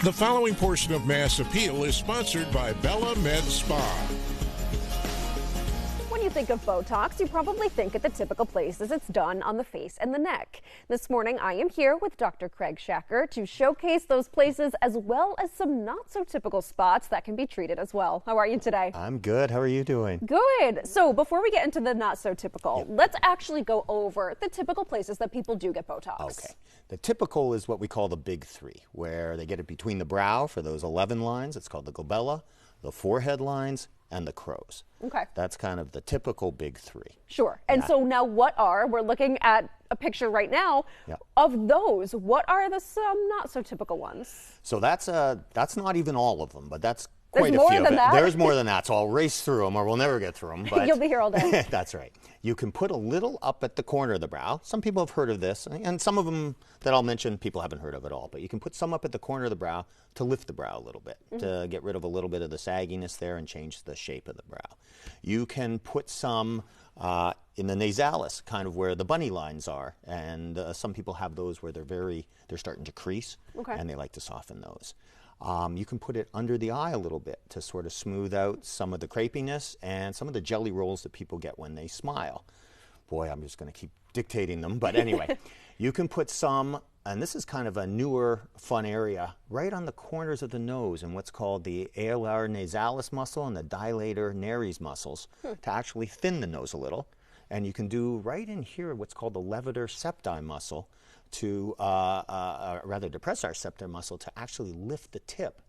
The following portion of Mass Appeal is sponsored by Bella MedSpa. When you think of Botox, you probably think at the typical places it's done on the face and the neck. This morning, I am here with Dr. Craig Schacher to showcase those places as well as some not-so-typical spots that can be treated as well. How are you today? I'm good. How are you doing? Good. So before we get into the not-so-typical, let's actually go over the typical places that people do get Botox. Okay. The typical is what we call the big three, where they get it between the brow for those 11 lines. It's called the glabella, the forehead lines, and the crows. Okay. That's kind of the typical big three. Sure. And so now we're looking at a picture right now of those. What are the some not so typical ones? So that's not even all of them, but that's quite There's a more few than of it. that? There's more than that, so I'll race through them or we'll never get through them. But You'll be here all day. That's right. You can put a little up at the corner of the brow. Some people have heard of this, and some of them that I'll mention people haven't heard of at all. But you can put some up at the corner of the brow to lift the brow a little bit, to get rid of a little bit of the sagginess there and change the shape of the brow. You can put some in the nasalis, kind of where the bunny lines are, and some people have those where they're starting to crease, and they like to soften those. You can put it under the eye a little bit to sort of smooth out some of the crepiness and some of the jelly rolls that people get when they smile. Boy, I'm just going to keep dictating them, but anyway, you can put some, and this is kind of a newer, fun area, right on the corners of the nose and what's called the alar nasalis muscle and the dilator nares muscles to actually thin the nose a little. And you can do right in here what's called the levator septi muscle to rather depress our septum muscle to actually lift the tip,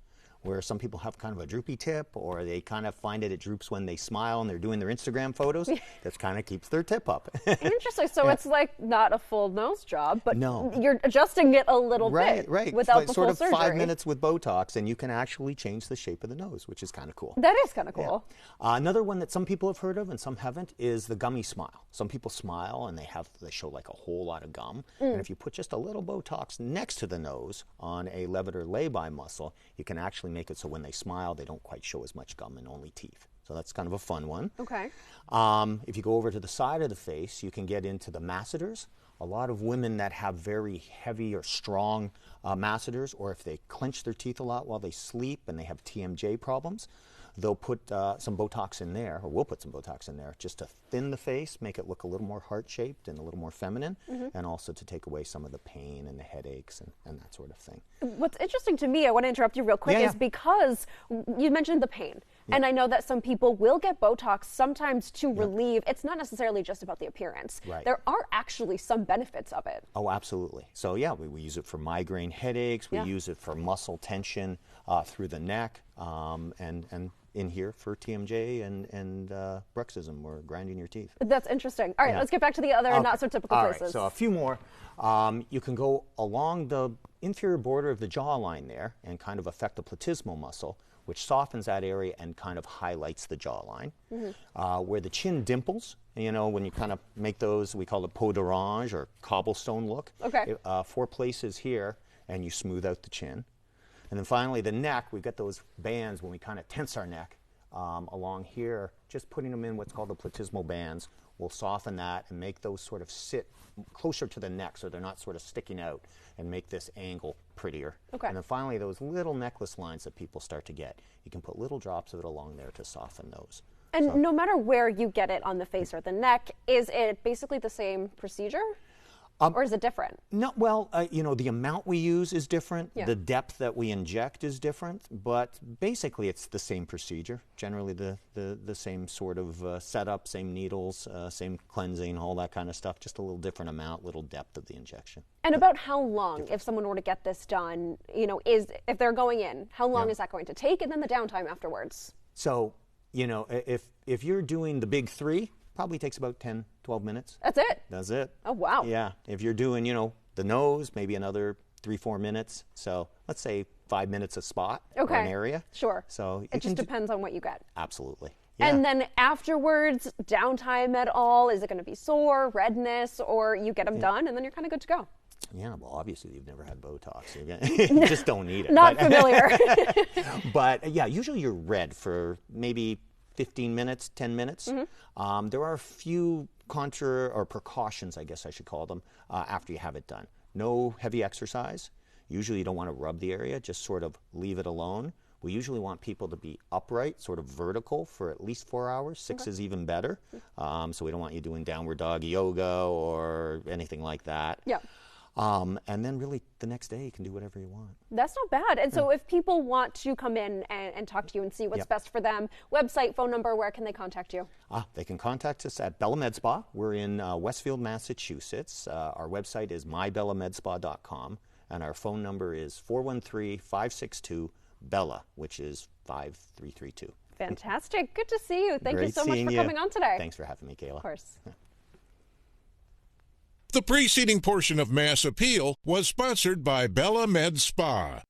where some people have kind of a droopy tip, or they kind of find it droops when they smile and they're doing their Instagram photos. That kind of keeps their tip up. Interesting. So it's like not a full nose job, but no, you're adjusting it a little bit without the sort full of surgery. 5 minutes with Botox, and you can actually change the shape of the nose, which is kind of cool. That is kind of cool. Another one that some people have heard of and some haven't is the gummy smile. Some people smile and they show like a whole lot of gum. And if you put just a little Botox next to the nose on a levator labii muscle, you can actually make it so when they smile, they don't quite show as much gum and only teeth. So that's kind of a fun one. Okay. If you go over to the side of the face, you can get into the masseters. A lot of women that have very heavy or strong masseters, or if they clench their teeth a lot while they sleep and they have TMJ problems, they'll put some Botox in there, or we'll put some Botox in there, just to thin the face, make it look a little more heart-shaped and a little more feminine, and also to take away some of the pain and the headaches and that sort of thing. What's interesting to me, I want to interrupt you real quick, is because you mentioned the pain. And I know that some people will get Botox sometimes to relieve. It's not necessarily just about the appearance. Right. There are actually some benefits of it. Oh, absolutely. So yeah, we use it for migraine headaches. We use it for muscle tension through the neck, and in here for TMJ and bruxism, or grinding your teeth. That's interesting. All right, let's get back to the other not so typical places. Right, so a few more. You can go along the inferior border of the jawline there and kind of affect the platysmal muscle, which softens that area and kind of highlights the jawline. Where the chin dimples, when you kind of make those, we call it peau d'orange or cobblestone look. Okay. 4 places here, and you smooth out the chin. And then finally, the neck, we've got those bands when we kind of tense our neck along here. Just putting them in what's called the platysmal bands will soften that and make those sort of sit closer to the neck so they're not sort of sticking out, and make this angle prettier. Okay. And then finally, those little necklace lines that people start to get, you can put little drops of it along there to soften those. And no matter where you get it on the face or the neck, is it basically the same procedure? Or is it different? No, well, the amount we use is different. Yeah. The depth that we inject is different, but basically it's the same procedure. Generally the same sort of setup, same needles, same cleansing, all that kind of stuff, just a little different amount, little depth of the injection. And about how long, if someone were to get this done, if they're going in, how long is that going to take? And then the downtime afterwards? So, if you're doing the big 3, probably takes about 10, 12 minutes. That's it? That's it. Oh, wow. Yeah. If you're doing, the nose, maybe another 3-4 minutes. So let's say 5 minutes a spot or an area. Sure. So it just depends on what you get. Absolutely. Yeah. And then afterwards, downtime at all? Is it going to be sore, redness, or you get them done and then you're kind of good to go? Yeah, well, obviously you've never had Botox. You just don't need it. Not familiar. But yeah, usually you're red for maybe 15 minutes, 10 minutes. There are a few precautions, I guess I should call them, after you have it done. No heavy exercise. Usually you don't want to rub the area, just sort of leave it alone. We usually want people to be upright, sort of vertical for at least 4 hours. 6 is even better. So we don't want you doing downward dog yoga or anything like that. Yeah. And then really the next day you can do whatever you want. That's not bad. And so if people want to come in and talk to you and see what's best for them, website, phone number, where can they contact you? They can contact us at Bella MedSpa. We're in Westfield, Massachusetts. Our website is mybellamedspa.com, and our phone number is 413-562-BELLA, which is 5332. Fantastic. Good to see you. Thank you so much for you. coming on today. Thanks for having me, Kayla. Of course. The preceding portion of Mass Appeal was sponsored by Bella MedSpa.